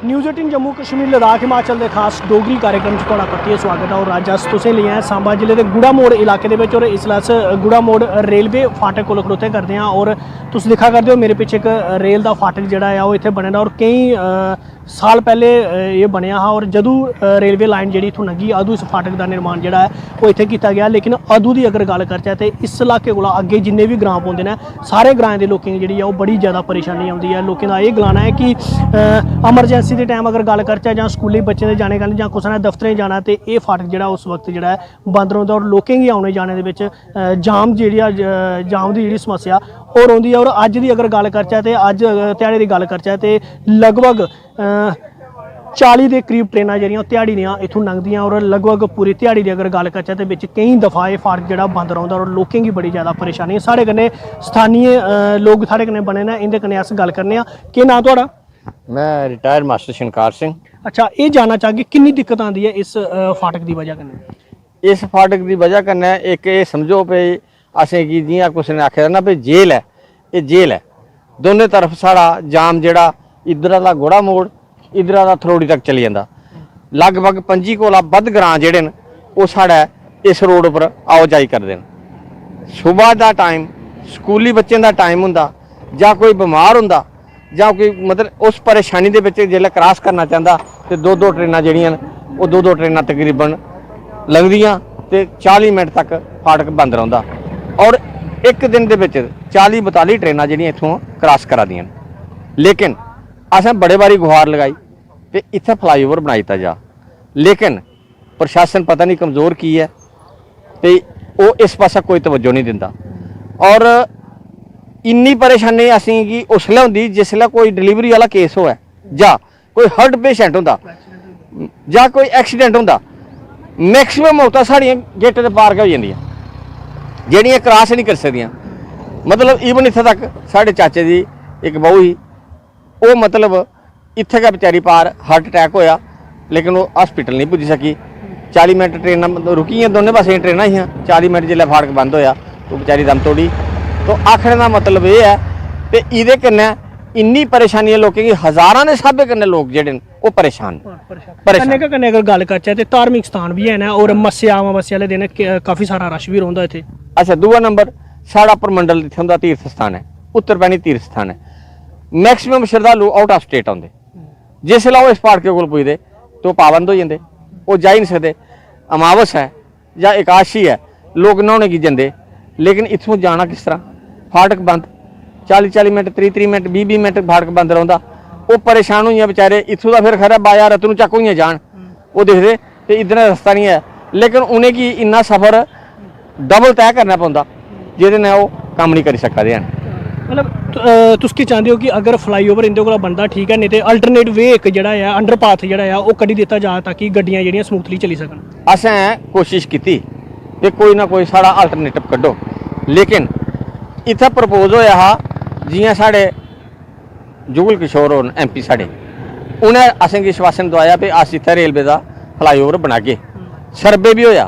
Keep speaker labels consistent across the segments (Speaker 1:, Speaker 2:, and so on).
Speaker 1: News 18 Jammu Kashmir Ladakh Himachal के खास डोगरी कार्यक्रम च तुहाडा परतियै स्वागत है। और अज्ज अस तुसें लेई आए सांबा जिले के गुड़ा मोड़ इलाके दे विच और इसलै अस गुड़ा मोड़ रेलवे फाटक कोल खड़ोते करदे हां। और तुस दिक्खा करदे हो मेरे पिच्छे एक रेल दा फाटक जिहड़ा है ओह इत्थे बने दा और केई साल पहले ये बनया हा। और जदूं रेलवे लाइन जिहड़ी इत्थों लंघी अदूं इस फाटक का निर्माण जिहड़ा है वो इत्थे कीता गया। लेकिन अदूं दी अगर गल करचै ते इस इलाके कोला अग्गे जिन्ने भी ग्रां पौंदे ने सारे ग्राएं दे लोकें गी जिहड़ी है ओह बड़ी ज़्यादा परेशानी आउंदी है। लोकें दा एह गलाना है कि एमरजेंसी के टाइम अगर गल करचै जां स्कूली बच्चें दे जाने कन्नै जां कुसै ने दफ्तरें जाना ते एह फाटक जिहड़ा उस वक्त जिहड़ा है बंद रौंह्दा और लोकें गी औने जाने दे विच जाम दी जेह्ड़ी समस्या ओह रौंह्दी है। और अज्ज दी अगर गल करचै ते अज्ज ध्याड़े दी गल करचै ते लगभग 40 के करीब ट्रेनां जिहड़ियां ध्याड़ी दियां इत्थों लंघदियां और लगभग पूरी ध्याड़ी की अगर गल करचै ते बिच कई दफ़ा एह फाटक जिहड़ा बंद रौंह्दा और लोकें गी बड़ी ज़्यादा परेशानी है। साढ़े कन्नै स्थानीय लोग साढ़े कन्नै बने ने, इंदे कन्नै अस गल करने आं। केह् नांऽ तुहाड़ा?
Speaker 2: मैं रिटायर्ड मास्टर शनकार सिंह।
Speaker 1: अच्छा, ये जानना चाहगे किन्नी दिक्कत आती है इस फाटक की वजह कन्नै?
Speaker 2: इस फाटक की वजह कन्नै एक ये समझो भाई असें कि जियां कुसै ने आखे ना भाई जेल है, ये जेल है। दोनों तरफ साढ़ा जाम जिहड़ा इधर दा गुड़ा मोड़ इधर दा थरोड़ी तक चली जाता। लगभग 25 कोला बद्ध ग्रां जिहड़े न ओह साढ़ा इस रोड पर आओ जाई करदे न। सुबह का टाइम स्कूली बच्चों का टाइम हुंदा जां कोई बीमार हुंदा जां कोई मतलब उस परेशानी दे विच जिसलै क्रॉस करना चाहता तो दो ट्रेनां जिहड़ियां न ओह दो ट्रेनां तकरीबन लंघदियां ते 40 मिनट तक फाटक बंद रौंह्दा। और एक दिन दे विच 40-42 ट्रेनां जिहड़ियां इत्थों क्रॉस करा दियां न। लेकिन असें बड़े बारी गुहार लगाई ते इत्थे फ्लाईओवर बनाई दित्ता जा, लेकिन प्रशासन पता नहीं कमज़ोर की है ते ओह इस पासा कोई तवज्जो नहीं दिंदा। और इन्नी परेशानी असें गी उसलै होंदी जिसलै कोई डिलीवरी वाला केस होऐ जां कोई हार्ट पेशेंट होंदा जां कोई एक्सीडेंट होंदा। मैक्सीमम मौतां साढ़ियां गेट दे पार गै होई जंदियां जेह्ड़ियां क्रॉस नहीं करी सकदियां। मतलब ईवन इत्थे तक साढ़े चाचे दी एक बहू ही वो मतलब इत्थे गै बेचारी पार हार्ट अटैक होया लेकिन वो हॉस्पिटल नहीं पुज्जी सकी। 40 मिनट ट्रेनां रुकियां दोनों पासे ट्रेनां ही 40 मिनट जिसलै फाटक बंद होया तो बेचारी दम तोड़ी। तो आखने का मतलब ये है कि इहदे कन्नै इन्नी परेशानी है लोकें की, हज़ारां दे स्हाबे कन्नै लोग जेहड़े न ओह परेशान
Speaker 1: कन्नै अगर गल करचै ते धार्मिक स्थान भी है ना और मस्सेआ अमावस्या आह्ले दिन काफ़ी सारा रश भी रौंह्दा इत्थे।
Speaker 2: अच्छा, दूआ नंबर साढ़ा परमंडल इत्थे होंदा तीर्थ स्थान है, उत्तरबैनी तीर्थ स्थान है। मैक्सीमम श्रद्धालु आउट ऑफ स्टेट आउंदे, जिसलै ओह इस फाटके कोल पुजदे तो पाबंद हो जांदे, ओह जाई नहीं सकदे। अमावस है जां एकादशी है लोग न्हौने गी जंदे, लेकिन इत्थों जाना किस तरह? फाटक बंद 40-40 मिनट 30-30 मिनट 20-20 मिनट फाटक बंद रौंह्दा। ओह परेशान होइयां बेचारे। इत्थों दा फिर खरा बाया रतनू चक होइयां जान, ओह दिखदे ते इद्धर रस्ता नहीं है, लेकिन उनेंगी इन्ना सफ़र डबल तय करना पौंदा जेह्दे नै ओह कम्म नहीं करी सकदे हैन।
Speaker 1: मतलब तुस की चाहते हो कि अगर फ्लाईओवर इंदे कोला बनदा ठीक है, नहीं तो अल्टरनेट वे एक जिहड़ा है अंडरपाथ जिहड़ा है ओह कड्ढी दित्ता जा ताकि गड्डियां जिहड़ियां स्मूथली चली सकन।
Speaker 2: असें कोशिश कीती कि कोई ना कोई साढ़ा अल्टरनेटिव कड्ढो, लेकिन इत्थै प्रपोज होया हा जियां साढ़े जुगल किशोर होर MP साढ़े उन्हें असेंगी आश्वासन दोआया कि अस इत्थै रेलवे का फ्लाईओवर बनागे। सर्वे भी होया,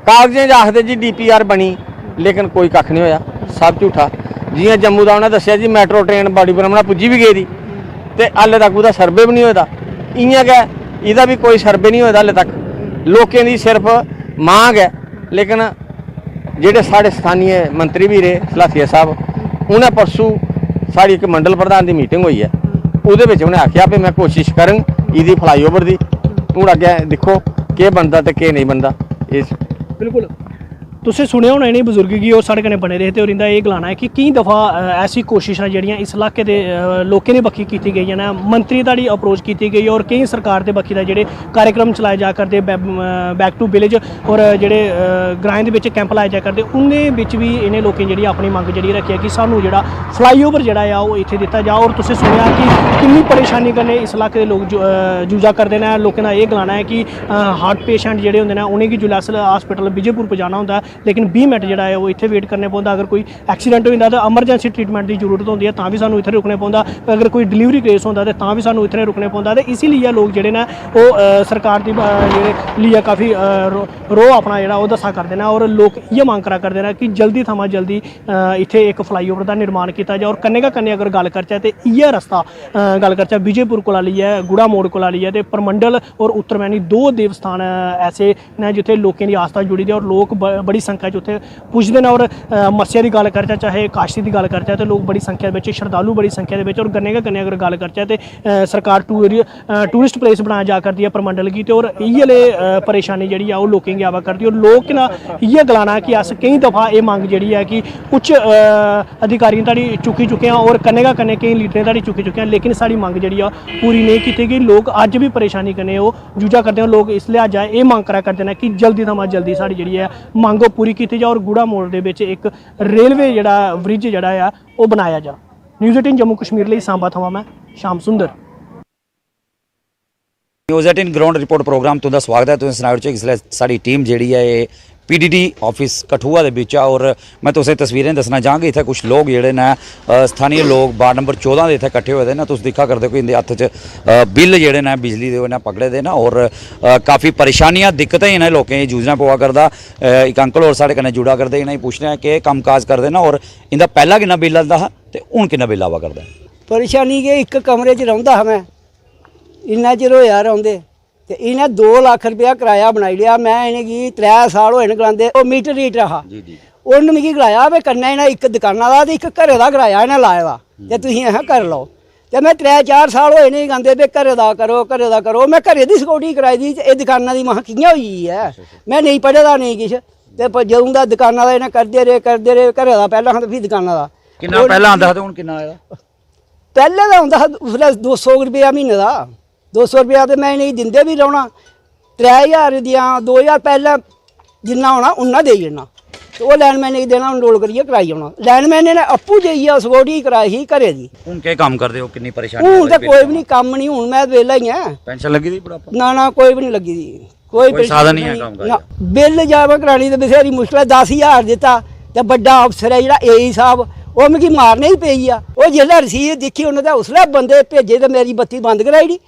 Speaker 2: कागजें च आखदे जी DPR बनी, लेकिन कोई कक्ख नहीं होया, सब झूठा। जियां जम्मू का उन्हें दस्सिया जी मैट्रो ट्रेन बड़ी ब्रह्मणा पुज्जी भी गेदी ते हाले तक उसदा सर्वे भी नहीं होया। इयां गै इहदा भी कोई सर्वे नहीं होया हाले तक। लोकें दी सिर्फ मांग है, लेकिन जेह्ड़े साढ़े स्थानीय मंत्री भी रहे सलाथिया साहब उन्हें परसों साड़ी एक मंडल प्रधान की मीटिंग हुई है, उहदे विच उन्हें आख्या भी मैं कोशिश करंग इहदी फ्लाईओवर दी। हूँ अग्गें दिक्खो केह् बनदा ते केह् नहीं बनदा। इस
Speaker 1: बिल्कुल तुसें सुनेआ होना इ'नें बजुर्ग गी और साढ़े कन्नै बने दे ते और इंदा एह् गलाना है कि केईं दफ़ा ऐसी कोशिशां जेह्ड़ियां इस इलाके दे लोकें दी बक्खी कीती गेइयां न, मंत्री धोड़ी अप्रोच कीती गई और केईं सरकार दे बक्खी दा जेह्ड़े कार्यक्रम चलाए जा करदे बैक टू विलेज और जेह्ड़े ग्राएं दे बिच कैंप लाए जा करदे उं'दे बिच भी इ'नें लोकें जेह्ड़ी अपनी मंग जेह्ड़ी रक्खी है कि सानूं जेह्ड़ा फ्लाईओवर जेह्ड़ा है ओह् इत्थे दित्ता जा। और तुसें सुनेआ कि किन्नी परेशानी कन्नै इस इलाके दे लोग जूझा करदे न। लोकें दा एह् गलाना है कि हार्ट पेशेंट जेह्ड़े होंदे न उ'नेंगी जिसलै अस हॉस्पिटल विजयपुर पजाना होंदा लेकिन 20 मिनट ਜਿਹੜਾ ਹੈ ਉਹ ਇੱਥੇ ਵੇਟ ਕਰਨੇ ਪੈਂਦਾ। अगर कोई एक्सीडेंट हो जाता तो एमरजेंसी ट्रीटमेंट की जरूरत होती है तां भी सानू इत्थे रुकने पैंदा। अगर कोई डिलीवरी केस होंदा तो तां भी सानू इत्थे रुकने पैंदा। ते इसीलिए लोग ਜਿਹੜੇ ਨੇ ਉਹ सरकार की ਜਿਹੜੇ लिए काफ़ी रो अपना ਜਿਹੜਾ ਉਹ दस्सा करते हैं और लोग ये मांग करा करते हैं कि जल्दी थमां जल्दी इत्थे एक फ्लाईओवर का निर्माण किया जाए। और कन्ने का कन्ने अगर गल करचै तो इ'यै रस्ता गल करचै विजयपुर कोला लेइयै गुड़ा मोड़ कोला लेइयै ते परमंडल और उत्तरमैनी 2 देवस्थान ऐसे ने जिथे लोकें की आस्था जुड़ी दी और लोग बड़ी संख्या च उत्थे पुजदे ने। और मत्स्य की गल करचै चाहे काशी की गल करचै तो लोग बड़ी संख्या में श्रद्धालु बड़ी संख्या के और गन्ने का कन्ने अगर गल करचै तो सरकार टूरिस्ट प्लेस बनाया जा करती है परमंडल की। और इ'यै परेशानी जी है लोगों की आवा करती है। और लोग ना इ'यै गलाना कि अस कई दफ़ा ये मंग जी है कि उच्च अधिकारियों तक चुकी चुके हैं और कन्ने का कन्ने कई लीडरें तक चुकी चुके हैं, लेकिन साड़ी मंग जी पूरी नहीं की गई। लोग अज भी परेशानी कन्ने वो जूझा करते हैं। लोग इस लिहाजा ये मंग करा करते हैं कि जल्दी थमां जल्दी साड़ी जी है मंग पूरी की जाए और गुड़ा मोड़ के विच एक रेलवे जड़ा ब्रिज जड़ा है वो बनाया जा। न्यूज़ 18 जम्मू कश्मीर लिए सांबा थमां मैं श्याम सुंदर।
Speaker 3: न्यूज़ 18 ग्राउंड रिपोर्ट प्रोग्राम तुंदा स्वागत है। तुसें सनाओ च इसलै साडी टीम जिहड़ी है ये PDD ऑफिस कठुआ दे बिच और मैं तुसें तस्वीरें दसना चाहांगा। इत्थे कुछ लोग जिहड़े ने स्थानीय लोग वार्ड नंबर 14 दे इत्थे इकट्ठे होए दे ने। तुस दिक्खा करदे कोई इंदे हत्थ च बिल जिहड़े ने बिजली दे इन्हें पकड़े दे ना और काफ़ी परेशानियां दिक्कतें इन्हें लोकें जूझना पवा करदा। एक अंकल होर साढ़े कन्नै जुड़ा करदे, इन्हें पुछना कि कम्म काज करदे ना और इंदा पहला किन्ना बिल आंदा हा ते हुण किन्ना बिल आवा करदा।
Speaker 4: परेशानी के एक कमरे च रौंदा हा मैं, इन्ना चिर होया रौंदे ते इन्हें 2 लाख रुपया किराया बनाई लिया। मैं इन्हें 3 साल होए गलांदे ओह् मीटर रीटर हा। उन्न मिगी गलाया भाई कन्नै इन्हें एक दुकाना दा ते एक घरे दा किराया इन्हें लाए दा ते तुसीं अहें कर लो। ते मैं 3-4 साल होए नहीं गलांदे भाई घरे दा करो घरे दा करो। मैं घरे दी सिक्योरिटी कराई दी ते एह् दुकाना दी महा कि'यां होई है। मैं नहीं पढ़े दा नहीं किश ते जदूं दा दुकाना दा इन्हें करदे रहे घरे दा पैह्लां हा ते फ्ही दुकाना दा
Speaker 3: किन्ना पहला आंदा ते हुण किन्ना आया।
Speaker 4: पैह्ले दा हुंदा हा उसलै 200 रुपया म्हीने दा। 200 रुपया तो मैं नहीं दिंदे भी रौना। 3000 दियां 2000 पहले जिन्ना होना उन्ना देई जाना तो वो लैनमैन नहीं देना रोल करिए कराई आना। लैनमैन ने अप्पू जाइए सिक्योरिटी कराई ही घरे दी।
Speaker 3: हुण केह् कम्म करदे हो किन्नी परेशानी।
Speaker 4: हुण ते कोई भी नहीं कम्म नहीं, हुण मैं वेला ही हां।
Speaker 3: पेंशन लगी दी बुढ़ापा
Speaker 4: ना कोई भी नहीं लगी दी, कोई
Speaker 3: साधन नहीं है काम का।
Speaker 4: बिल जावा करानी ते बथेरी मुश्किल है। 10,000 दिता ते बड्डा अफसर है जेह्ड़ा AE साहब वो मिगी मारने ही पेई आ। वो जिसलै रसीद दिक्खी उन्हें ते उसलै बंदे भेजे ते मेरी बत्ती बंद कराई दी।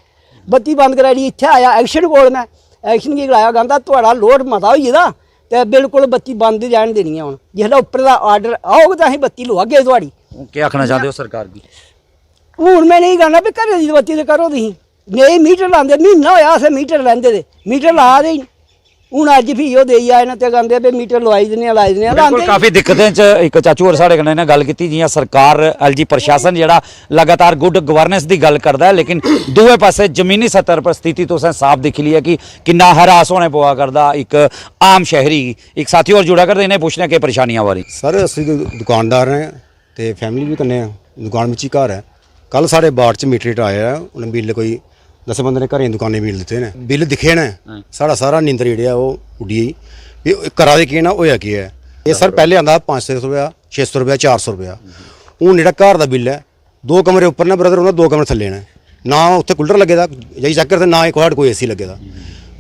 Speaker 4: बत्ती बंद कराई दी। इत्थे आया एक्शन कोल मैं एक्शन की गलाया कहंदा थोड़ा लोड मता होई गेदा ते बिल्कुल बत्ती बंद जान देनी है। हुण जिसलै उप्पर दा आर्डर आउग तां असीं बत्ती लुआगे थोड़ी।
Speaker 3: क्या आखना चाहते हो सरकार की।
Speaker 4: हुण मैं नहीं कहना भी घरे दी बत्ती ते करो तुसीं नहीं मीटर लांदे महीना होया असें मीटर लैंदे ते मीटर ला दे हूँ अज भी ओह् देई आए न ते कहंदे भी मीटर लवाई दिन्ने लाई दिन्ने
Speaker 3: बिल्कुल काफ़ी दिक्कतें च एक चाचू होर साढ़े कन्नै गल कीती जियां सरकार LG प्रशासन जेह्ड़ा लगातार गुड गवर्नेंस की गल करदा है लेकिन दूए पासे जमीनी सतह पर स्थिति तुसें साफ दिक्खी ली है कि किन्ना हरास होने पवा करदा एक आम शहरी। एक साथी होर जुड़ा करदे इन्हें पुछने कि परेशानियां बारे।
Speaker 5: सर असीं दुकानदार हैं ते फैमिली भी कन्नै दुकान बिच ही घर है। कल साढ़े बाड़ च मीटर रेट आया उन्हें बिल कोई 10 बंदे ने घरें दुकानें बिल दिते ने बिल दिखे ने साढ़ा सारा नींदर जेह्ड़ा ओह् उड्डी गेई भी करा दे केह् ना होया केह् है। ये सर पहले आंदा 500 रुपया 600 रुपया 400 रुपया। हूँ जेह्ड़ा घर दा बिल है 2 कमरे उप्पर ने ब्रदर उन्हें 2 कमरे थल्ले ने ना उत्थे कूलर लगे दा जाई चेक करदे ना कोई AC लगे दा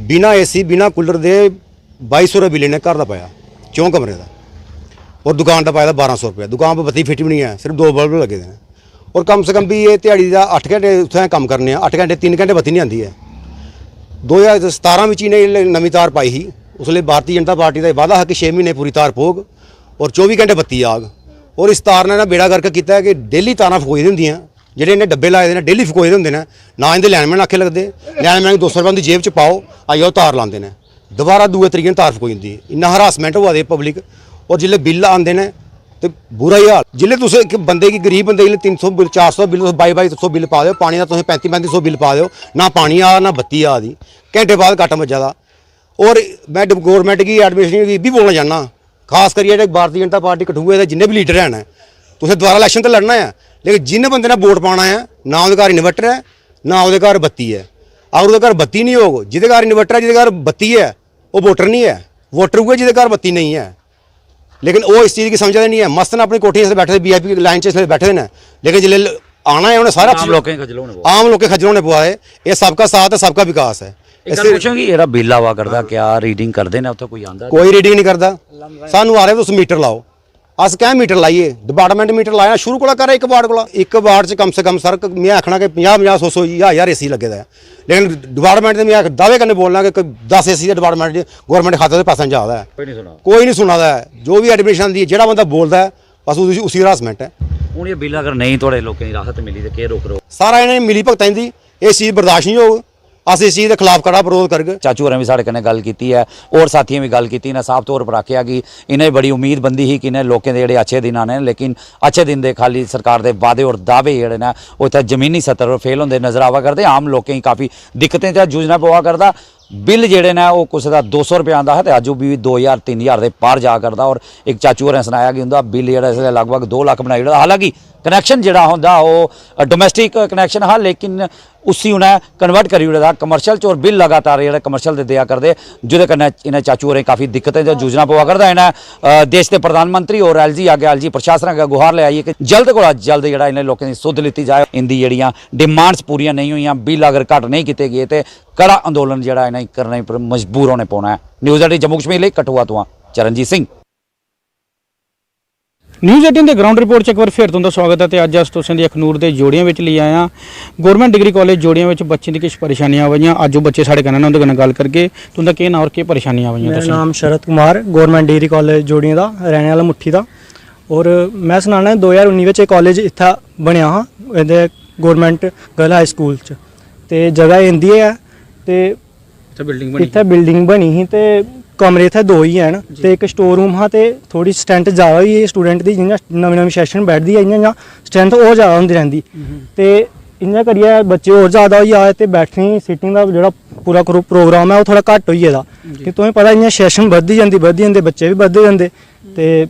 Speaker 5: बिना AC बिना कूलर दे 2200 रुपया बिल इन्हें घर दा पाया 4 कमरे दा और दुकान दा पाया 1200 रुपया। दुकान पर बत्ती फिट भी नहीं है सिर्फ 2 बल्ब लगे दे और कम से कम भी ये ध्याड़ी का 8 घंटे उत्थें कम्म करने 8 घंटे 3 घंटे बत्ती नहीं आती है। 2017 में इन्हें नवी तार पाई ही उसले भारतीय जनता पार्टी का वादा है कि 6 महीने पूरी तार पौग और 24 घंटे बत्ती आग और इस तार ने ना बेड़ा करके किया है कि डेली तारां फकोई दी होंदियां जेह्ड़े इन्हें डब्बे लाए दे डेली फकोए दे होंदे ने ना इनके लैनमैन आखे लगते लैनमैन 200 रुपये उनकी जेब च पाओ आई आओ तार लाते हैं दोबारा दूए तरीके तार फकोई जंदी इन्ना हरासमेंट होआ दे पब्लिक और जिसले बिल आते हैं तो बुरा ही हाल जिसले तुस एक बंदे की गरीब बंदे 300 बिल 400 बिल 2200 बिल पा दो पानी का तुम 3500 बिल पा दो ना पानी आ ना बत्ती आ दी घंटे बाद कट मज्जा दा। और मैं गौरमेंट की एडमिनिस्ट्रेशन की भी बोलना चाहना खास करिए भारतीय जनता पार्टी कठुए के जिन्ने भी लीडर हैं तुसें दोबारा इलैक्शन तो लड़ना है लेकिन जिन्हें बंदे ने वोट पाना है ना वो घर इन्वर्टर है ना वो घर बत्ती है। अगर वो घर बत्ती नहीं होग जिहदे घर इन्वर्टर है जिहदे घर बत्ती है वो वोटर नहीं है वोटर हुए जिहदे घर बत्ती नहीं है। लेकिन वो इस चीज़ की समझते नहीं है मस्त ने अपनी कोठी से बैठे VIP लाइन च बैठे हैं लेकिन जिले आना है उन्हें सारा
Speaker 3: आम लोग खजल होने
Speaker 5: आम लोग खजल होने पवा है। ये सबका साथ है सबका विकास है
Speaker 3: ਇੱਕ ਗੱਲ ਪੁੱਛਾਂਗੀ ਇਹਦਾ ਬਿੱਲ ਆਵਾ ਕਰਦਾ ਕਿਆ ਰੀਡਿੰਗ ਕਰਦੇ ਨੇ ਉੱਥੇ ਕੋਈ ਆਂਦਾ
Speaker 5: ਕੋਈ ਰੀਡਿੰਗ ਨਹੀਂ ਕਰਦਾ ਸਾਨੂੰ ਆ ਰਿਹਾ ਤੁਸੀਂ ਮੀਟਰ ਲਾਓ अस क्या मीटर लाइए डिपार्टमेंट मीटर लाया शुरू कोला कर एक वार्ड च कम से कम सर मैं आखना कि 50 100 1000 एसी लगे दा है लेकिन डिपार्टमेंट में दावे करने बोलना कि 10 एसी डिपार्टमेंट गवर्नमेंट खाते पैसा जा रहा है कोई नहीं सुना है जो भी एडमिशन दी जेड़ा बंदा बोलता है बस उसी हरासमेंट है
Speaker 3: हूँ ये बिल अगर नहीं थोड़े लोगों की राहत मिली तो क्या रोक रहे हो
Speaker 5: सारा इन्हें मिली भगत दी इस चीज़ बर्दाश्त नहीं होग अस इस चीज़ के खिलाफ कड़ा विरोध करगे
Speaker 3: चाचू होरें भी साढ़े कन्नै गल कीती है और साथियों भी गल की इन्हें साफ तौर पर आख्या कि इन्हें बड़ी उम्मीद बंदी ही कि इन्हें लोगों के जेह्ड़े अच्छे दिन आने लेकिन अच्छे दिन दे खाली सरकार दे वादे और दावे जेह्ड़े ने ओह इत्थै जमीनी सतह पर फेल होंदे नजर आवा करदे आम लोकें गी काफ़ी दिक्कतें च जूझना पवा करदा बिल जेह्ड़े ने ओह कुसै दा 200 रुपये आंदा है ते अज्ज भी 2000 3000 दे पार जा करदा और एक चाचू होरें सनाया कि उंदा बिल जेह्ड़ा इसलै लगभग 2 लाख बनाई ओड़दा हालांकि कनैक्शन जेह्ड़ा होंदा ओह डोमैस्टिक कनैक्शन हा लेकिन उसी उन्हें कन्वर्ट करी ओड़े दा कमर्शियल च और बिल लगातार जेह्ड़े कमर्शियल दे दिया करदे जेह्दे कन्नै इन्हें चाचू होरें काफ़ी दिक्कतें च जूझना पवा करदा इन्हें देश के प्रधानमंत्री और एल जी प्रशासन अग्गें गुहार ले आई कि जल्द कोला जल्द जेह्ड़ा इन्हें लोकें दी सुध लित्ती जाए इंदी जेह्ड़ियां डिमांड्स पूरियां नहीं होईयां बिल अगर घट नहीं कीते गए ते कड़ा अंदोलन जेह्ड़ा इन्हें करने पर मजबूर होने पौना है न्यूज़ 18 जम्मू कश्मीर ਲਈ कठुआ ਤੋਂ ਚਰਨਜੀਤ ਸਿੰਘ
Speaker 1: ਨਿਊਜ਼ 18 ਦੇ ਗਰਾਊਂਡ ਰਿਪੋਰਟ 'ਚ ਇੱਕ ਵਾਰ ਫਿਰ ਤੁਹਾਡਾ ਸਵਾਗਤ ਹੈ ਤੇ ਅੱਜ ਅਸੀਂ ਦੀ ਅਖਨੂਰ ਦੇ ਜੋੜੀਆਂ ਵਿੱਚ ਲਈ ਆਏ ਹਾਂ ਗਵਰਨਮੈਂਟ ਡਿਗਰੀ ਕਾਲਜ ਜੋੜੀਆਂ ਵਿੱਚ ਬੱਚਿਆਂ ਦੀ ਕੁਝ ਪਰੇਸ਼ਾਨੀਆਂ ਆਈਆਂ ਅੱਜ ਉਹ ਬੱਚੇ ਸਾਡੇ ਨਾਲ ਉਹਨਾਂ ਨਾਲ ਗੱਲ ਕਰਕੇ ਤੁਹਾਡਾ ਕੀ ਨਾਮ ਔਰ ਕੀ ਪਰੇਸ਼ਾਨੀਆਂ ਆਈਆਂ
Speaker 6: मेरा नाम Sharad Kumar government degree college जोड़ियां दा रहने वाला मुट्ठी दा और मैं सनाना 2019 ਵਿੱਚ ਇਹ ਕਾਲਜ ਇੱਥੇ ਬਣਿਆ ਹਾਂ ਇਹਦੇ ਗਵਰਨਮੈਂਟ ਗਰਲ ਹਾਈ ਸਕੂਲ ਚ ਤੇ ਜਗ੍ਹਾ ਇੰਦੀ ਹੈ ਤੇ ਇੱਥੇ ਬਿਲਡਿੰਗ ਬਣੀ ਸੀ ਤੇ ਕਮਰੇ ਇੱਥੇ ਦੋ ਹੀ ਹਨ ਤੇ ਇੱਕ ਸਟੋਰ ਰੂਮ ਹਾਂ ਤੇ ਥੋੜੀ ਸਟਰੈਂਥ ਜ਼ਿਆਦਾ ਹੋਈ ਹੈ ਸਟੂਡੈਂਟ ਦੀ ਜਿੰਨਾ ਨਵੀਂ ਸੈਸ਼ਨ ਬੈਠਦੀ ਹੈ ਇੰਨਾ ਸਟਰੈਂਥ ਉਹ ਜ਼ਿਆਦਾ ਹੁੰਦੀ ਰਹਿੰਦੀ ਤੇ ਇੰਨਾ ਕਰੀਏ ਬੱਚੇ ਹੋਰ ਜ਼ਿਆਦਾ ਹੋਈ ਆ ਤੇ ਬੈਠਣੀ ਸੀਟਿੰਗ ਦਾ ਜਿਹੜਾ ਪੂਰਾ ਪ੍ਰੋਗਰਾਮ ਹੈ ਉਹ ਥੋੜਾ ਘੱਟ ਹੋਈ ਇਹਦਾ ਕਿ ਤੁਹਾਨੂੰ ਪਤਾ ਇੰਨਾ ਸੈਸ਼ਨ ਵੱਧਦੀ ਜਾਂਦੇ ਬੱਚੇ ਵੀ ਵੱਧਦੇ ਜਾਂਦੇ ਤੇ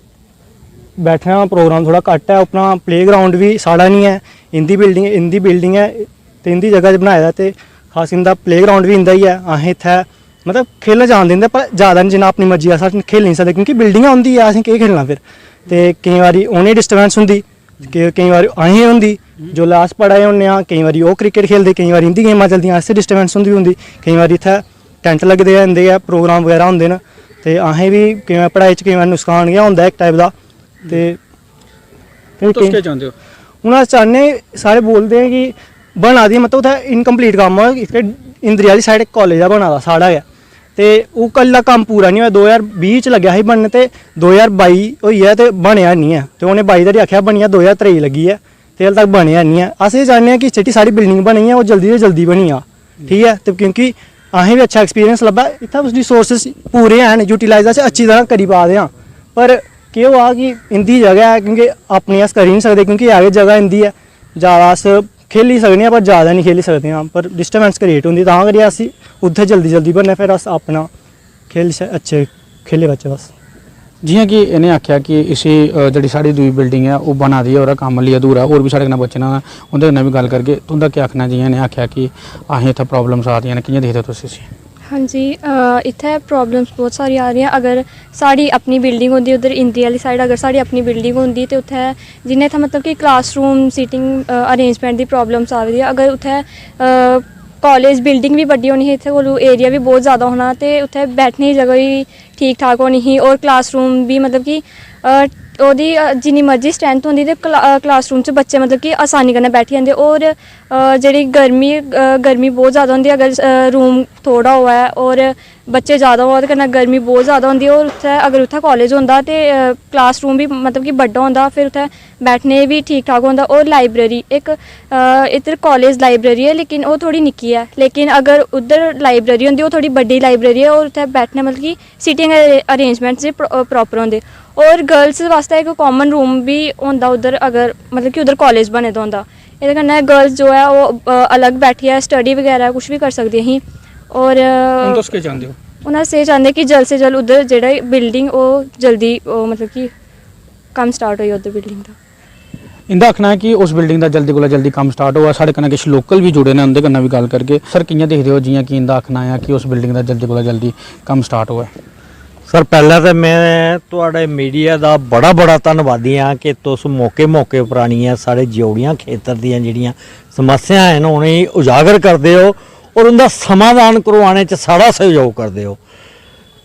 Speaker 6: बैठने का प्रोग्राम थोड़ा घट है अपना प्लेग्राउंड भी साढ़ा नहीं है इंदी बिल्डिंग है तो इंदी जगह बनाया तो खास इंदा प्लेग्राउंड भी इंदा ही है असें इत्थै मतलब खेलने जान देंगे पर ज़्यादा नहीं जिन्ना अपनी मर्जी अस खेल नहीं सकते क्योंकि बिल्डिंग होंदी है असें केह् खेलना फिर तो केईं बारी उ'नें डिस्टर्बेंस होंदी केईं बारी असें होंदी जोल्लै अस पढ़ा दे होन्ने आं केईं बारी ओह् क्रिकेट खेलदे केईं बारी इंदी गेमां चलदियां असें डिस्टर्बेंस होंदी केईं बारी इत्थै टैंट लगदे होंदे ऐ प्रोग्राम बगैरा होंदे न ते असें भी केईं बारी पढ़ाई च केईं बारी नुकसान गै होंदा इक टाइप दा ते
Speaker 1: ਤੁਸੀਂ ਕੀ ਚਾਹੁੰਦੇ ਹੋ
Speaker 6: हूँ अस चाहने सारे बोलते हैं कि बना दी मतलब उत्थै इनकम्पलीट कम्म है इंदरी आह्ली साइड कॉलेज दा बना दा साढ़ा गै ते ओह् कल्ला कम्म पूरा नहीं होया 2020 च लग्गेआ ही बनने ते 2022 होई है ते बनेआ नहीं है ते उ'नें 22 धोड़ी आखेआ बनिया 2023 लगी है ते हाल तक बनेआ नहीं है अस एह् चाह्न्ने आं कि जेह्ड़ी साढ़ी बिल्डिंग बनी है ओह् जल्दी तो जल्दी बनी जा ठीक है ते क्योंकि असें भी अच्छा एक्सपीरियंस लब्भा इत्थै रिसोर्सिस पूरे हैन यूटिलाइज अस अच्छी तरह करी पा दे आं पर केह् होआ कि इंदी जगह है क्योंकि अपनी अस करी नहीं सकदे क्योंकि आगे जगह इंदी है ज़्यादा अस खेली सकने पर ज़्यादा नहीं खेली सकते हैं पर डिस्टर्बेंस क्रिएट होंदी तां करियै अस उत्थै जल्दी जल्दी बनने फिर अस अपना खेल अच्छे खेले बच्चे बस
Speaker 1: जियां कि इन्हें आख्या कि इसी जी साड़ी दूई बिल्डिंग है वो बना दी है और कम्म लिए अधूरा और भी साढ़े कन्नै बच्चे ने उं'दे कन्नै भी गल करगे तुं'दा क्या आखना जियां इन्हें आख्या कि असें इत्थै प्रॉब्लम्स आ रही कि'यां दिखदे तुस इसी
Speaker 7: हाँ जी इत्थै प्रॉब्लम्स बहुत सारी आ रही हैं अगर साड़ी अपनी बिल्डिंग होंदी उधर इंदी आह्ली साइड अगर साड़ी अपनी बिल्डिंग होंदी तो उत्थै जिन्ने इत्थै मतलब कि क्लासरूम सीटिंग अरेंजमेंट दी प्रॉब्लम्स आ रही है अगर उत्थै कॉलेज बिल्डिंग भी बड्डी होनी ही इत्थै कोल एरिया भी बहुत ज़्यादा होना ते उत्थै बैठने की जगह भी ठीक ठाक होनी ही और क्लासरूम भी मतलब कि ओह्दी जिन्नी मर्जी स्ट्रेंथ होंदी ते क्लासरूम च बच्चे मतलब कि आसानी कन्नै बैठी जंदे और जेह्ड़ी गर्मी बहुत ज़्यादा होंदी अगर रूम थोड़ा होऐ और बच्चे ज़्यादा होऐ ते कन्नै गर्मी बहुत ज़्यादा होंदी और उत्थै अगर उत्थै कॉलेज होंदा ते क्लासरूम भी मतलब कि बड्डा होंदा फिर उत्थै बैठने भी ठीक ठाक होंदा और लाइब्रेरी एक इधर कॉलेज लाइब्रेरी है लेकिन ओह् थोड़ी निक्की है लेकिन अगर उधर लाइब्रेरी होंदी ओह् थोड़ी बड्डी लाइब्रेरी है और उत्थै बैठने मतलब कि सीटिंग अरेंजमेंट्स प्रॉपर होंदे और गर्ल्स वास्ते एक कॉमन रूम भी होंदा उधर अगर मतलब कि उधर कॉलेज बने दा होंदा एह्दे कन्नै गर्ल्स जो है वो अलग बैठियै स्टडी वगैरह कुछ भी कर सकदी ही और
Speaker 1: हून तुस केह् चांह्दे हो
Speaker 7: हून अस एह् चांह्दे कि जल्द से जल्द उधर जेह्ड़ा बिल्डिंग ओह् जल्दी मतलब कि कम्म स्टार्ट होई उधर बिल्डिंग दा
Speaker 1: इंदा आखना है कि उस बिल्डिंग का जल्दी कोला जल्दी कम्म स्टार्ट होआ साढ़े कन्नै किश लोकल भी जुड़े ने उं'दे कन्नै भी गल करके सर कि'यां दिखदे हो जियां कि इंदा आखना है कि उस बिल्डिंग का जल्दी कोला जल्दी कम्म स्टार्ट होआ
Speaker 8: सर पहले तो मैं थोड़े मीडिया का बड़ा बड़ा धन्नवादी हाँ कि तुस मौके पर आनियां साढ़े जोड़ियां खेतर दियां जिहड़ियां समस्या हैं उन्हें उजागर करते हो ਔਰ ਉਹਦਾ ਸਮਾਧਾਨ ਕਰਵਾਉਣੇ 'ਚ ਸਾਡਾ ਸਹਿਯੋਗ ਕਰਦੇ ਹੋ।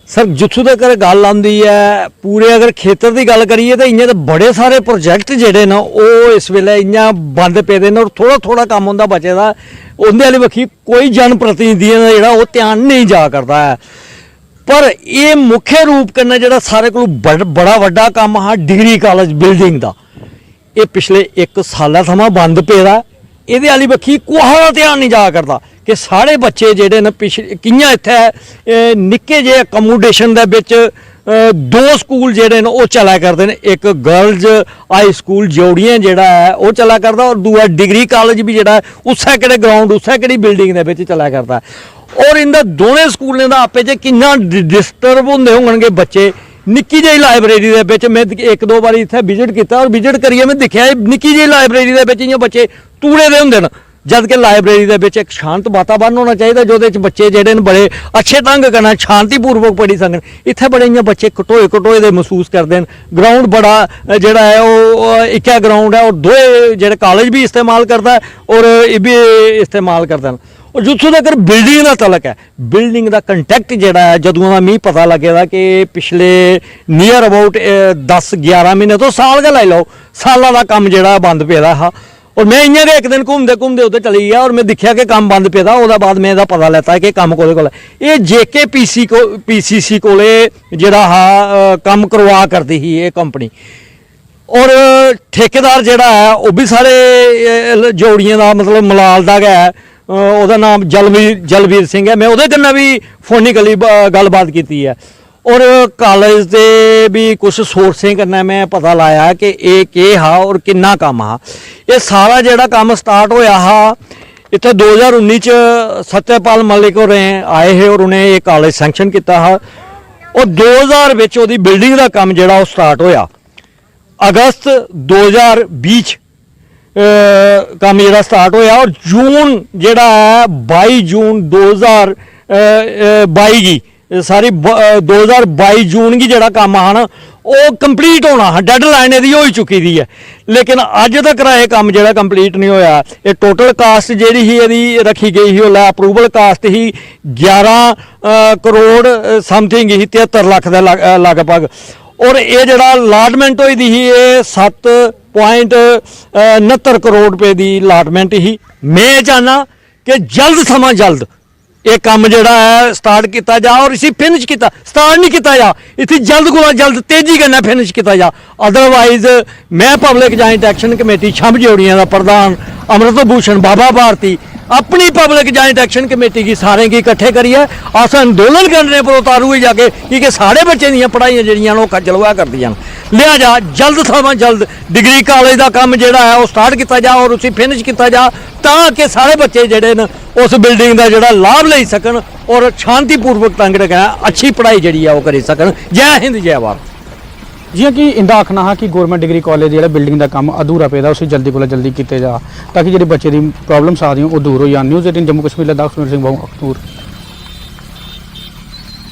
Speaker 8: ਸਰ ਜਿੱਥੋਂ ਤੱਕ ਗੱਲ ਆਉਂਦੀ ਹੈ ਪੂਰੇ ਅਗਰ ਖੇਤਰ ਦੀ ਗੱਲ ਕਰੀਏ ਤਾਂ ਇੰਨੇ ਤਾਂ ਬੜੇ ਸਾਰੇ ਪ੍ਰੋਜੈਕਟ ਜਿਹੜੇ ਨੇ ਉਹ ਇਸ ਵੇਲੇ ਇੰਨਾ ਬੰਦ ਪਏ ਦੇ ਨੇ ਔਰ ਥੋੜਾ ਕੰਮ ਹੁੰਦਾ ਬਚੇ ਦਾ, ਉਹਦੇ ਵਾਲੀ ਵਖੀ ਕੋਈ ਜਨ ਪ੍ਰਤੀਨਿਧੀਆਂ ਦਾ ਜਿਹੜਾ ਉਹ ਧਿਆਨ ਨਹੀਂ ਜਾ ਕਰਦਾ ਹੈ। ਪਰ ਇਹ ਮੁੱਖ ਰੂਪ ਕਰਨਾ ਜਿਹੜਾ ਸਾਰੇ ਕੋਲ ਬੜਾ ਵੱਡਾ ਕੰਮ ਹਾਂ ਡਿਗਰੀ ਕਾਲਜ ਬਿਲਡਿੰਗ ਦਾ, ਇਹ ਪਿਛਲੇ 1 ਸਾਲਾਂ ਥਮਾਂ ਬੰਦ ਪਿਆ ਦਾ। ਇਹਦੇ ਵਾਲੀ ਵਖੀ ਕੋਈ ਧਿਆਨ ਨਹੀਂ ਜਾ ਕਰਦਾ ਕਿ ਸਾਰੇ ਬੱਚੇ ਜਿਹੜੇ ਨੇ ਕਿੰਨਾ ਇੱਥੇ ਨਿੱਕੇ ਜਿਹੇ ਅਕਮੋਡੇਸ਼ਨ ਦੇ ਵਿੱਚ 2 ਸਕੂਲ ਜਿਹੜੇ ਨੇ ਉਹ ਚਲਾ ਕਰਦੇ ਨੇ। ਇੱਕ ਗਰਲਜ਼ ਹਾਈ ਸਕੂਲ ਜੋੜੀਆਂ ਜਿਹੜਾ ਹੈ ਉਹ ਚਲਾ ਕਰਦਾ ਔਰ ਦੂਆ ਡਿਗਰੀ ਕਾਲਜ ਵੀ ਜਿਹੜਾ ਉਸੇ ਕਿਹੜੇ ਗਰਾਊਂਡ ਉਸੇ ਕਿਹੜੀ ਬਿਲਡਿੰਗ ਦੇ ਵਿੱਚ ਚਲਾ ਕਰਦਾ। ਔਰ ਇਹਨਾਂ ਦੋਵੇਂ ਸਕੂਲਾਂ ਦਾ ਆਪੇ 'ਚ ਕਿੰਨਾ ਡਿਸਟਰਬ ਹੁੰਦੇ ਹੋਣਗੇ ਬੱਚੇ। ਨਿੱਕੀ ਜਿਹੀ ਲਾਇਬ੍ਰੇਰੀ ਦੇ ਵਿੱਚ ਮੈਂ 1-2 ਵਾਰੀ ਇੱਥੇ ਵਿਜ਼ਿਟ ਕੀਤਾ ਔਰ ਵਿਜ਼ਿਟ ਕਰੀਏ ਮੈਂ ਦੇਖਿਆ ਨਿੱਕੀ ਜਿਹੀ ਲਾਇਬ੍ਰੇਰੀ ਦੇ ਵਿੱਚ ਇਹ ਬੱਚੇ ਤੂੜੇ ਦੇ ਹੁੰਦੇ ਨੇ, ਜਦ ਕਿ ਲਾਇਬ੍ਰੇਰੀ ਦੇ ਵਿੱਚ ਇੱਕ ਸ਼ਾਂਤ ਵਾਤਾਵਰਨ ਹੋਣਾ ਚਾਹੀਦਾ ਜਿਹਦੇ ਵਿੱਚ ਬੱਚੇ ਜਿਹੜੇ ਨੇ ਬੜੇ ਅੱਛੇ ਢੰਗ ਕਰਨਾ ਸ਼ਾਂਤੀਪੂਰਵਕ ਪੜ੍ਹ ਸਕਣ। ਇੱਥੇ ਬੜੇ ਇੰਨੇ ਬੱਚੇ ਕਟੋਏ ਦੇ ਮਹਿਸੂਸ ਕਰਦੇ ਨੇ। ਗਰਾਊਂਡ ਬੜਾ ਜਿਹੜਾ ਹੈ ਉਹ ਇੱਕਾ ਗਰਾਊਂਡ ਹੈ ਔਰ 2 ਜਿਹੜੇ ਕਾਲਜ ਵੀ ਇਸਤੇਮਾਲ ਕਰਦਾ ਔਰ ਇਹ ਵੀ ਇਸਤੇਮਾਲ ਕਰਦੇ ਨੇ। ਔਰ ਜਿੱਥੋਂ ਤੱਕ ਬਿਲਡਿੰਗ ਦਾ ਤਲਕ ਹੈ, ਬਿਲਡਿੰਗ ਦਾ ਕੰਟੈਕਟ ਜਿਹੜਾ ਹੈ ਜਦੋਂ ਦਾ ਮੀਂਹ ਪਤਾ ਲੱਗੇਦਾ ਕਿ ਪਿਛਲੇ ਨੀਅਰ ਅਬਾਊਟ 10-11 ਮਹੀਨੇ ਤੋਂ ਸਾਲ ਦਾ ਲੈ ਲਓ ਸਾਲਾਂ ਦਾ ਕੰਮ ਜਿਹੜਾ ਬੰਦ ਪਿਆ ਹਾਂ। ਔਰ ਮੈਂ ਇੰਨੇ ਇੱਕ ਦਿਨ ਘੁੰਮਦੇ ਉੱਤੇ ਚਲੀ ਗਿਆ ਔਰ ਮੈਂ ਦੇਖਿਆ ਕਿ ਕੰਮ ਬੰਦ ਪਿਆ। ਉਹਦਾ ਬਾਅਦ ਮੈਂ ਇਹਦਾ ਪਤਾ ਲੈਤਾ ਕਿ ਕੰਮ ਕੋਲੇ ਕੋਲ ਇਹ JKPCC ਕੋਲੇ ਜਿਹੜਾ ਕੰਮ ਕਰਵਾ ਕਰਦੀ ਸੀ ਇਹ ਕੰਪਨੀ। ਔਰ ਠੇਕੇਦਾਰ ਜਿਹੜਾ ਹੈ ਉਹ ਵੀ ਸਾਰੇ ਜੋੜੀਆਂ ਦਾ ਮਤਲਬ ਮਲਾਲ ਦਾ ਹੈ, ਉਹਦਾ ਨਾਮ ਜਲਵੀਰ ਸਿੰਘ ਹੈ। ਮੈਂ ਉਹਦੇ ਕन्नै ਵੀ ਫੋਨੀ ਗੱਲਬਾਤ ਕੀਤੀ ਹੈ ਔਰ ਕਾਲਜ ਦੇ ਵੀ ਕੁਝ ਸੋਰਸਿੰਗ ਕਰਨਾ ਮੈਂ ਪਤਾ ਲਾਇਆ ਕਿ ਇਹ ਕੀ ਹਾ ਔਰ ਕਿੰਨਾ ਕੰਮ ਹਾ। ਇਹ ਸਾਰਾ ਜਿਹੜਾ ਕੰਮ ਸਟਾਰਟ ਹੋਇਆ ਹਾ ਇੱਥੇ 2019 ਚ ਸਤਿਆਪਾਲ ਮਲਿਕ ਹੋਰੇ ਆਏ ਹੈ ਔਰ ਉਹਨੇ ਇਹ ਕਾਲਜ ਸੈਂਕਸ਼ਨ ਕੀਤਾ ਹਾ ਔਰ 2000 ਵਿੱਚ ਉਹਦੀ ਬਿਲਡਿੰਗ ਦਾ ਕੰਮ ਜਿਹੜਾ ਉਹ ਸਟਾਰਟ ਹੋਇਆ। ਅਗਸਤ 2020 ਚ ਕੰਮ ਜਿਹੜਾ ਸਟਾਰਟ ਹੋਇਆ ਔਰ ਜੂਨ ਜਿਹੜਾ ਹੈ 22 ਜੂਨ 2022 ਦੀ ਸਾਰੀ 2022 ਜੂਨ ਕੀ ਜਿਹੜਾ ਕੰਮ ਆ ਨਾ ਉਹ ਕੰਪਲੀਟ ਹੋਣਾ ਹੈ। ਡੈਡਲਾਈਨ ਇਹਦੀ ਹੋ ਹੀ ਚੁੱਕੀ ਦੀ ਹੈ ਲੇਕਿਨ ਅੱਜ ਤੱਕ ਇਹ ਕੰਮ ਜਿਹੜਾ ਕੰਪਲੀਟ ਨਹੀਂ ਹੋਇਆ। ਇਹ ਟੋਟਲ ਕਾਸਟ ਜਿਹੜੀ ਸੀ ਇਹਦੀ ਰੱਖੀ ਗਈ ਸੀ ਉਹ ਲੈ ਅਪਰੂਵਲ ਕਾਸਟ ਹੀ 11 ਕਰੋੜ ਸਮਥਿੰਗ ਹੀ 73 ਲੱਖ ਦੇ ਲਗਭਗ। ਔਰ ਇਹ ਜਿਹੜਾ ਅਲਾਟਮੈਂਟ ਹੋਈ ਦੀ ਸੀ ਇਹ 7.69 ਕਰੋੜ ਰੁਪਏ ਦੀ ਅਲਾਟਮੈਂਟ ਹੀ। ਮੈਂ ਚਾਹਨਾ ਕਿ ਜਲਦ ਸਮਾਂ ਜਲਦ ਇਹ ਕੰਮ ਜਿਹੜਾ ਹੈ ਸਟਾਰਟ ਕੀਤਾ ਜਾ ਔਰ ਇਸੇ ਫਿਨਿਸ਼ ਕੀਤਾ ਸਟਾਰਟ ਨਹੀਂ ਕੀਤਾ ਜਾ ਇਥੇ ਜਲਦ ਕੋਲ ਜਲਦ ਤੇਜ਼ੀ ਕਰਨਾ ਫਿਨਿਸ਼ ਕੀਤਾ ਜਾ। ਅਦਰਵਾਈਜ਼ ਮੈਂ public joint action committee Chhambh ਜੋੜੀਆਂ ਦਾ ਪ੍ਰਧਾਨ अमृत भूषण बाबा भारती अपनी पब्लिक जॉइंट एक्शन कमेटी की सारे की इकट्ठे करिए अस अंदोलन करने पर उतारू ही जाके क्योंकि साढ़े बच्चे दी पढ़ाइयां जड़ियां खज्जल होया करदियां। लिहाजा जल्द समा जल्द डिग्री कॉलेज का काम जिहड़ा है वो स्टार्ट किया जा और उसी फिनिश किया जा ताकि सारे बच्चे जिहड़े न उस बिल्डिंग का जिहड़ा लाभ ले सकन और शांतिपूर्वक ढंग नाल अच्छी पढ़ाई जिहड़ी है वो करी सकन। जय हिंद जय भारत।
Speaker 1: जियां कि इंदा आखना हा कि गौरमेंट डिग्री कॉलेज जो बिल्डिंग का काम अधूरा पेदा उसे जल्दी को जल्दी किया जा ताकि जो बच्चे की प्रॉब्लम्स आ रही वो दूर हो जाए। न्यूज़ 18 जम्मू कश्मीर लद्दाख सुनील सिंह बहु अखतूर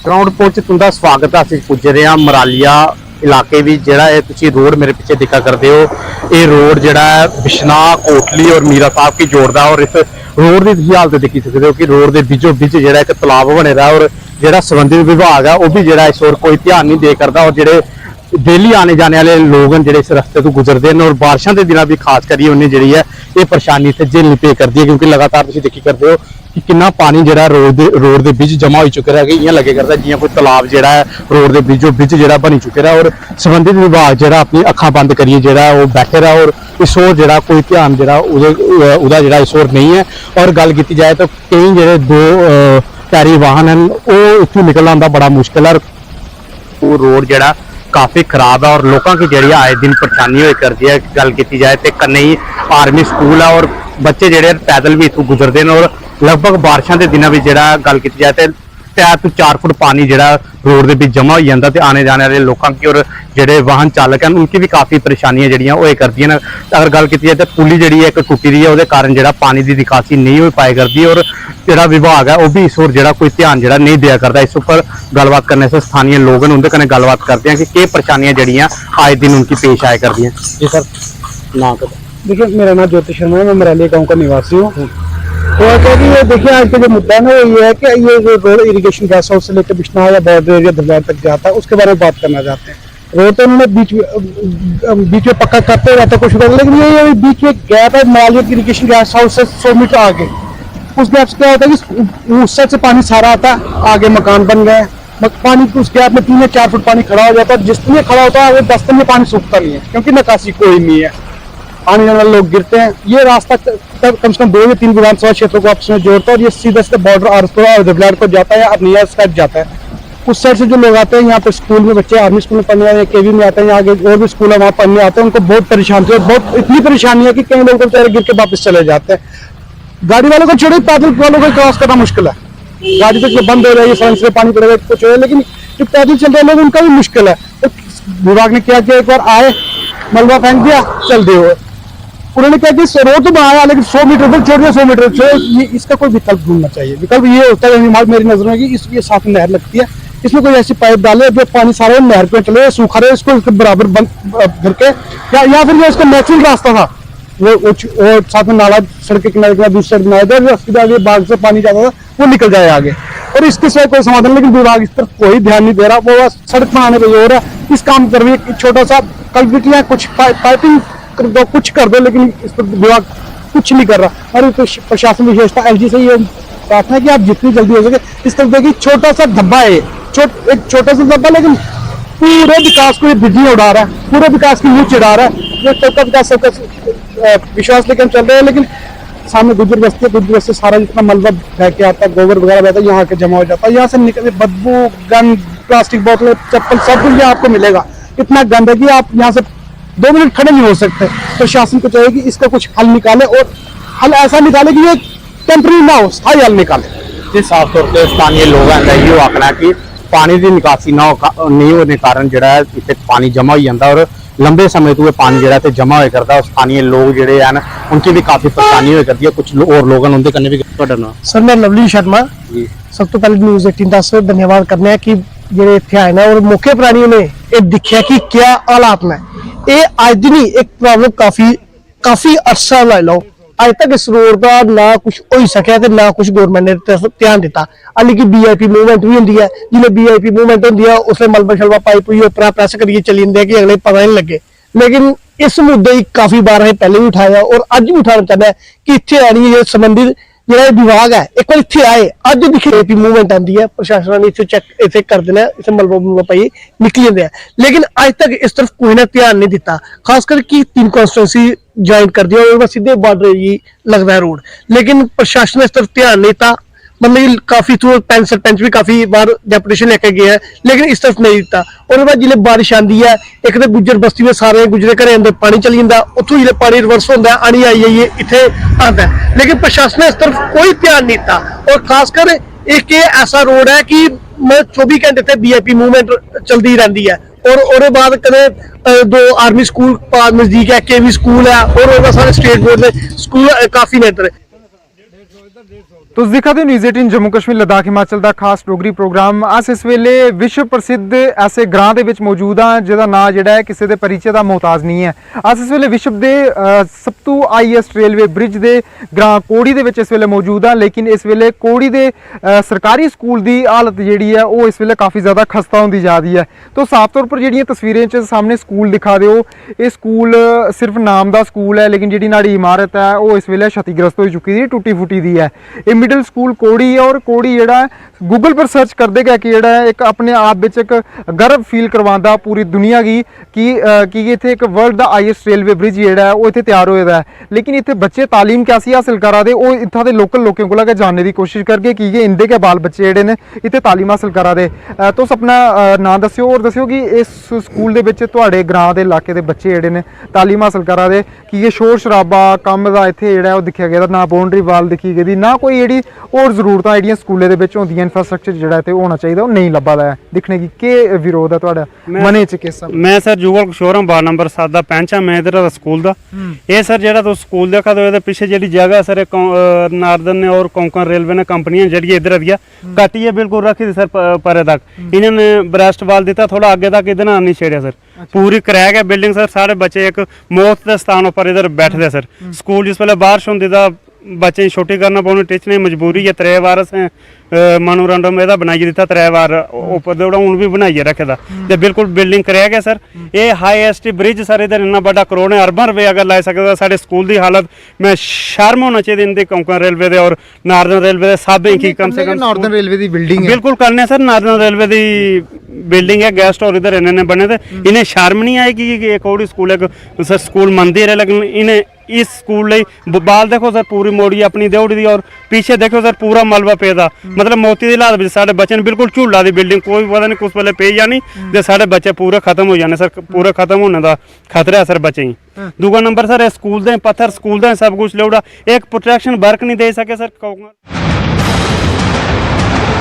Speaker 9: ग्राउंड पोच तुंदा स्वागत है। असीं पुज रहे हैं मरालिया इलाके भी जिहड़ा है तुसीं रोड मेरे पीछे दिखा करते हो ये रोड जिहड़ा है बिश्ना कोटली और मीरा साहब की जोड़दा और इस रोड की तुसीं हालत देखी सकते हो कि रोड के बीचों बीच जिहड़ा एक तलाब बने दा और जिहड़ा संबंधित विभाग है वह भी जिहड़ा इस ओर कोई ध्यान नहीं दे करदा और जिहड़े डेली आने जाने वाले लोग हैं जिहड़े इस रस्ते तो गुजरते हैं और बारिशों के दिनों भी खास करिए उन्हें जिहड़ी है ये परेशानी इत्थे झेलनी पे करती है क्योंकि लगातार तुसीं देखी करते हो कि कितना पानी जिहड़ा रोड के बीच जमा हो चुका है कि इयां लगे करता जियां कोई तालाब जिहड़ा है रोड के बीचों बीच जिहड़ा बनी चुका है और संबंधित विभाग जिहड़ा अपनी अखां बंद करिए जिहड़ा वो बैठे रहा और इस ओर जिहड़ा कोई ध्यान जिहड़ा उहदा जिहड़ा इस ओर नहीं है। और गल की जाए तो कई जिहड़े दो पैरी वाहन हैं वो इत्थों निकलना आंदा बड़ा मुश्किल है। वो रोड जिहड़ा काफ़ी खराब है और लोगों की जड़ी आए दिन परेशानी हो करती है। गल की जाए तो कन्ने ही आर्मी स्कूल है और बच्चे जेडे पैदल भी इतों गुजरते हैं और लगभग बारिशों के दिनों में जरा गल की जाए तो 3 तो 4 फुट पानी जरा रोड के बीच जमा हो जाता है। आने जाने वाले लोगों की और जेडे वाहन चालक हैं उनकी भी काफ़ी परेशानियां जड़ियाँ वो करती हैं। अगर गल की जाए तो पुली जी एक टुटी रही है वो कारण जरा पानी की निकासी नहीं हो पाए करती और जिहड़ा विभाग है वो भी इस ओर जिहड़ा कोई ध्यान जिहड़ा नहीं दिया करता। इस उपर गलबात करने से स्थानीय लोग हैं उनके कन्नै गलबात करते हैं कि परेशानियां जड़ियाँ आए दिन उनकी पेश आया करती हैं। जी सर ना देखिए मेरा नाम ज्योति शर्मा है मैं मरालिया गाँव का निवासी हूँ।
Speaker 10: तो क्या कि ये देखिए आज का जो मुद्दा है ना वो ये है कि ये जो रोड इरिगेशन गैस हाउस से लेकर बिश्नाह या बॉर्डर एरिया धुलार तक जाता है उसके बारे में बात करना चाहते हैं। रोड तो उन्होंने बीच में पक्का करते रहता कुछ लोग, लेकिन ये बीच में गैप है मरालिया इरिगेशन गैस हाउस से 100 मीटर आगे। उस गैप से क्या होता है कि उस साइड से पानी सारा आता है, आगे मकान बन गए, पानी उस गैप में 3 या 4 फुट पानी खड़ा हो जाता है। जिसमें खड़ा होता है वो 10 दिन में पानी सूखता नहीं है क्योंकि निकासी कोई नहीं है, आने जाने वाले लोग गिरते हैं। ये रास्ता कम से कम 2 या 3 विधानसभा क्षेत्रों को आपस में जोड़ता है और ये सीधा सीधा बॉर्डर आर को जाता है या अर्निया साइड जाता है। उस साइड से जो लोग आते हैं यहाँ पे स्कूल में, बच्चे आर्मी स्कूल में पढ़ने आते हैं, केवी में आते हैं, यहाँ और भी स्कूल है वहाँ पढ़ने आते हैं, उनको बहुत परेशानी है, बहुत इतनी परेशानी है कि कई लोग बेचारे गिर के वापस चले जाते हैं। गाड़ी वालों को छोड़ो, पैदल वालों को क्रॉस करना मुश्किल है। गाड़ी तो बंद हो रही है, सड़क से पानी पड़ेगा कुछ हो रहा है, लेकिन जो पैदल चल रहे लोग उनका भी मुश्किल है। तो विभाग ने क्या किया, एक बार आए मलबा फेंक दिया चल दे, उन्होंने क्या कि रोड तो बनाया लेकिन 100 मीटर पर छोड़ दिया, 100 मीटर ये इसका कोई विकल्प ढूंढना चाहिए। विकल्प ये होता है मेरी नजर में कि इसके साथ नहर लगती है, इसमें कोई ऐसी पाइप डाले जो पानी सारे नहर पे चले, सूखा रहे, इसको बराबर बंद करके या फिर जो इसका नेचुरल रास्ता था वो साथ में नाला सड़क के किनारे दूसरी साइड बनाया था, उसके आगे बाग से पानी जाता था वो निकल जाए आगे, और इसके सिवाय कोई समाधान। लेकिन विभाग इस पर कोई ध्यान नहीं दे रहा, वो सड़क बनाने पर जोर है, इस काम कर रही है, छोटा सा कल्पिट या कुछ पाइपिंग कर दो, कुछ कर दो, लेकिन इस पर विभाग कुछ नहीं कर रहा। और प्रशासन विशेषता एलजी से ये प्रार्थना है कि आप जितनी जल्दी हो सके इस तरह देखिए, छोटा सा धब्बा है, एक छोटा सा धब्बा, लेकिन पूरे विकास को ये बिजली उड़ा रहा है, पूरे विकास की नींव चिढ़ा रहा है। ये सबका विकास सबका विश्वास लेकर चल रहे हैं, लेकिन सामने गुजर बस्ती सारा जितना मलबा बह के आता है, गोबर वगैरह बहता है, यहाँ के जमा हो जाता है, यहाँ से निकले बदबू, गंद, प्लास्टिक बोतलें, चप्पल सब कुछ यहाँ आपको मिलेगा। इतना गंद है कि आप यहाँ से 2 मिनट खड़े नहीं हो सकते। प्रशासन को चाहिए कि इसका कुछ हल निकाले, और हल ऐसा निकाले कि ये टेम्पररी ना हो, स्थायी हल निकाले।
Speaker 9: जी साफ तौर पर स्थानीय लोगों का ये आखना है कि पानी की निकासी नहीं होने कारण जो इतने पानी जमा हो जाता और लंबे समय तो पानी जो जमा हो करता, स्थानीय लोग जोड़े हैं उनकी भी काफी परेशानी हो करती है। कुछ और लोग उनके कन्ने भी
Speaker 10: सर मैं लवली शर्मा जी, सब तो पहले न्यूज़ 18 का धन्यवाद करने कि ਜਿਹੜੇ ਇੱਥੇ ਆਏ ਨੇ ਔਰ ਮੌਕੇ ਪ੍ਰਾਣੀਆਂ ਨੇ ਇਹ ਦਿਖਿਆ ਕਿ ਕੀ ਹਾਲਾਤ ਨੇ। ਇਹ ਅੱਜ ਦੀ ਨਹੀਂ ਇੱਕ ਪ੍ਰੋਬਲਮ ਕਾਫੀ ਅਰਸਾ ਲੈ ਲਓ, ਅੱਜ ਤੱਕ ਇਸ ਰੋਡ ਦਾ ਨਾ ਕੁਝ ਹੋ ਹੀ ਸਕਿਆ ਤੇ ਨਾ ਕੁਝ ਗਵਰਨਮੈਂਟ ਨੇ ਧਿਆਨ ਦਿੱਤਾ। ਹਾਲੇ ਕਿ ਵੀਆਈਪੀ ਮੂਵਮੈਂਟ ਵੀ ਹੁੰਦੀ ਹੈ, ਜਿਵੇਂ ਵੀਆਈਪੀ ਮੂਵਮੈਂਟ ਹੁੰਦੀ ਹੈ ਉਸਲੇ ਮਲਬਾ ਸ਼ਲਵਾ ਪਾਈਪ ਹੋਈ ਉਪਰਾ ਪ੍ਰੈਸ ਕਰੀਏ ਚਲੀ ਜਾਂਦੇ ਆ ਕਿ ਅਗਲੇ ਪਤਾ ਨਹੀਂ ਲੱਗੇ। लेकिन इस मुद्दे काफी बार है पहले भी उठाया और अज भी उठाना चाहता है कि इतने आनी है संबंधित जो विभाग है एक बार इतने आए, अज दिखे मूवमेंट आती है, प्रशासन ने इतने चेक इतने कर देना, इसे मलबा मुलबा पाइए निकल जाते हैं, लेकिन अज तक इस तरफ कोई ना ध्यान नहीं दिता। खासकर कि 3 कॉन्स्टिट्यूंसी ज्वाइन कर दिया और सीधे बॉर्डर ही लगता है रोड, लेकिन प्रशासन ने इस तरफ ध्यान नहीं था। मतलब काफी थ्रू सरपंच भी काफी बार डेपुटेशन लेके गए हैं, लेकिन इस तरफ नहीं दिता। और बाद जिले बारिश आती है, एक तो गुजर बस्ती में सारे गुजरे घरें अंदर पानी चली जाता, उतों जिले पानी रिवर्स होता है, आनी आई जाइए इतने आता है, लेकिन प्रशासन ने इस तरफ कोई ध्यान नहीं था। और खासकर एक ऐसा रोड है कि 24 घंटे थे वीआईपी मूवमेंट चलती रहती है। और बाद कदे 2 आर्मी स्कूल नजदीक है, केवी स्कूल है, और सारे स्टेट बोर्ड के स्कूल काफी ने इधर।
Speaker 11: ਤੁਸੀਂ ਦਿਖਾਦੇ ਨਿਊਜ਼ 18 ਜੰਮੂ ਕਸ਼ਮੀਰ ਲਦਾਖ ਹਿਮਾਚਲ ਦਾ ਖਾਸ ਡੋਗਰੀ ਪ੍ਰੋਗਰਾਮ। ਅਸ ਇਸ ਵੇਲੇ ਵਿਸ਼ਵ ਪ੍ਰਸਿੱਧ ਐਸੇ ਗ੍ਰਾਂ ਦੇ ਵਿੱਚ ਮੌਜੂਦ ਹਾਂ ਜਿਹਦਾ ਨਾਂ ਜਿਹੜਾ ਹੈ ਕਿਸੇ ਦੇ ਪਰਿਚੈ ਦਾ ਮੁਹਤਾਜ ਨਹੀਂ ਹੈ। ਅਸ ਇਸ ਵੇਲੇ ਵਿਸ਼ਵ ਦੇ ਸਭ ਤੋਂ ਹਾਈਐਸਟ ਰੇਲਵੇ ਬ੍ਰਿਜ ਦੇ ਗ੍ਰਾਂ ਕੋੜੀ ਦੇ ਵਿੱਚ ਇਸ ਵੇਲੇ ਮੌਜੂਦ ਹਾਂ, ਲੇਕਿਨ ਇਸ ਵੇਲੇ ਕੋੜੀ ਦੇ ਸਰਕਾਰੀ ਸਕੂਲ ਦੀ ਹਾਲਤ ਜਿਹੜੀ ਹੈ ਉਹ ਇਸ ਵੇਲੇ ਕਾਫੀ ਜ਼ਿਆਦਾ ਖਸਤਾ ਹੁੰਦੀ ਜਾ ਰਹੀ ਹੈ। ਤਾਂ ਸਾਫ਼ ਤੌਰ ਪਰ ਜਿਹੜੀਆਂ ਤਸਵੀਰਾਂ 'ਚ ਸਾਹਮਣੇ ਸਕੂਲ ਦਿਖਾ ਦਿਓ, ਇਹ ਸਕੂਲ ਸਿਰਫ ਨਾਮ ਦਾ ਸਕੂਲ ਹੈ, ਲੇਕਿਨ ਜਿਹੜੀ ਨਾੜੀ ਇਮਾਰਤ ਹੈ ਉਹ ਇਸ ਵੇਲੇ क्षतिग्रस्त हो चुकी है, टूटी फूटी दी है। ये मिडल स्कूल कोड़ी है और कोड़ी जेड़ा गूगल पर सर्च कर देगा कि जेड़ा एक अपने आप विच एक गर्व फील करवांदा पूरी दुनिया की कि इत्थे एक वर्ल्ड दा हाईएस्ट रेलवे ब्रिज जेड़ा है वो इत्थे तैयार होया है, लेकिन इत्थे बच्चे तालीम कैसी हासिल करा दे वो इत्थां दे लोकल लोकें कोला के जानने की कोशिश करगे कि ये इंदे के बाल बच्चे जेड़े ने इत्थे तालीम हासिल करा दे। तुस अपना नाम दस्सिओ और दस्सिओ कि इस स्कूल दे विच तुहाडे ग्रां दे इलाके दे बच्चे जेड़े ने तालीम हासिल करा दे कि ये शोर शराबा कम दा इत्थे जेड़ा वो दिक्खिया गेदा, ना बाउंड्री वाल दिक्खी गेदी, ना कोई जेह्ड़ी होर जरूरतां जेह्ड़ियां स्कूलें दे विच होंदियां, इंफ्रास्ट्रक्चर जेह्ड़ा इत्थे होना चाहिदा ओह् नहीं लब्भा दा है। दिक्खने की केह् विरोध है तुहाडा मनै च किस?
Speaker 12: मैं सर जुगल किशोर हां, वार्ड नंबर 7 दा पैंच हां मैं इधर दा स्कूल दा। ये सर जेह्ड़ा तुस स्कूल देखा दो, इहदे पिच्छे जेह्ड़ी जगह सर नार्दर्न और कोंकण रेलवे ने कंपनियां जेह्ड़ी इधर दियां कट्टियै बिल्कुल रखी दी सर परे तक, इन्होंने ब्रेस्ट वाल दिता थोड़ा आगे तक इधर नहीं छेड़िया सर। पूरी क्रैक है बिल्डिंग सर, सारे बच्चे एक मौत के स्थान पर इधर बैठते सर। स्कूल जिस वेले बारिश होंदी तां बच्चे छुट्टी करना पौनी टीचर ने मजबूरी है 3 बार असें मनोरंजन एह्दा बनाइयै दित्ता 3 बार उप्पर देउड़ा हून भी बनाइयै रखे दा ते बिल्कुल बिल्डिंग कराया गया सर ये हाईएस्ट ब्रिज सर इधर इन्ना बड़ा करोड़ अरबां रुपए अगर लाई सकदा साढ़े स्कूल दी हालत मैं शर्म होना चाहिए इंदी कोंकण रेलवे दे और नार्दर्न रेलवे दे साबे की कम से कम
Speaker 11: नार्दर्न रेलवे दी बिल्डिंग है
Speaker 12: बिल्कुल करने सर नार्दर्न रेलवे दी बिल्डिंग है गेस्ट और इधर इन्ने बने थे इन्हें शर्म नहीं आई कि एक और स्कूल है सर स्कूल मंदिर है लेकिन इन्हें इस स्कूल बाल देखो सर पूरी मोड़ी अपनी देउड़ी दी और पीछे देखो सर पूरा मलबा पेदा मतलब मोती दी हालत साढ़े बच्चे ने बिल्कुल झूला दी बिल्डिंग कोई पता नहीं कुछ वेले पे जानी ते साढ़े बच्चे पूरे खत्म हो जाने सर पूरे खत्म होने का खतरा है सर बच्चे ही दूसरा नंबर सर स्कूल दे पत्थर स्कूल दे सब कुछ लेउड़ा एक प्रोटेक्शन वर्क नहीं दे सके सर